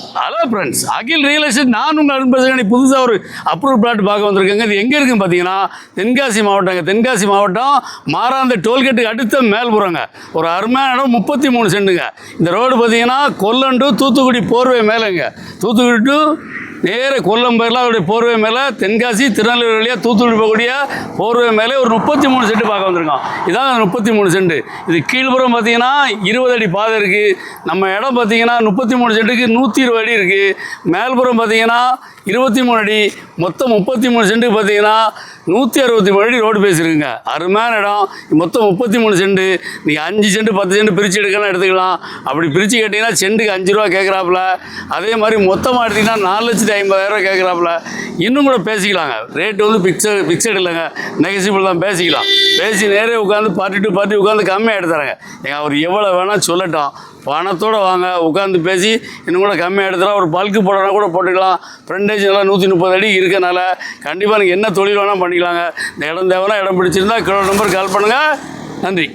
Hello friends, அகில் real estate நான் உங்கள் அன்பு புதுசாக ஒரு அப்ரூவ் பிளாட் பார்க்க வந்திருக்கேங்க. இது எங்கே இருக்குன்னு பார்த்தீங்கன்னா தென்காசி மாவட்டங்க. தென்காசி மாவட்டம் மாராந்த டோல்கேட்டுக்கு அடுத்த மேல்புறங்க. ஒரு அருமையான இடம், 33 சென்ட்டுங்க. இந்த ரோடு பார்த்தீங்கன்னா கொல்லம் டு தூத்துக்குடி போர்வை மேலேங்க. தூத்துக்குடி டு நேர கொல்லம் போயிடலாம். அதோடைய போர்வை மேலே தென்காசி திருநெல்வேலி வழியாக தூத்துக்குடி போகக்கூடிய போர்வை மேலே ஒரு 33 சென்ட் பார்க்க வந்திருக்கோம். இதான் 33 சென்ட். இது கீழ்புறம் பார்த்தீங்கன்னா 20 அடி பாதை இருக்குது. நம்ம இடம் பார்த்தீங்கன்னா 33 சென்ட்டுக்கு 120 அடி இருக்குது. மேல்புறம் பார்த்தீங்கன்னா 23 அடி. மொத்தம் 33 சென்ட்டுக்கு பார்த்தீங்கன்னா 163 அடி ரோடு பேசியிருக்குங்க. அருமையான இடம். மொத்தம் 33 சென்ட்டு. நீங்கள் 5 சென்ட் 10 சென்ட் பிரித்து எடுக்கலாம், எடுத்துக்கலாம். அப்படி பிரித்து கேட்டிங்கன்னா சென்ட்டுக்கு 5 ரூபா கேட்குறாப்புல. அதே மாதிரி மொத்தமாக எடுத்திங்கன்னா 4,50,000 கேட்குறாப்புல. இன்னும் கூட பேசிக்கலாங்க. ரேட்டு வந்து ஃபிக்ஸட் இல்லைங்க, நெகசிபிள் தான். பேசிக்கலாம். பேசி நேரே உட்காந்து பார்ட்டி டு பார்ட்டி உட்காந்து கம்மியாக எடுத்துறாங்க. அவர் எவ்வளோ வேணால் சொல்லட்டும், பணத்தோடு வாங்க, உட்காந்து பேசி இன்னும் கூட கம்மியாக எடுத்துலாம். ஒரு பல்க்கு போடுறனா கூட போட்டுக்கலாம். ஃப்ரண்டேஜ் நல்லா 130 அடி இருக்கனால கண்டிப்பாக நீங்கள் என்ன தொழில் வேணால் பண்ணிக்கலாங்க. இந்த இடம் தேவைன்னா இடம் பிடிச்சிருந்தா கிலோ நம்பர் கால் பண்ணுங்கள். நன்றி.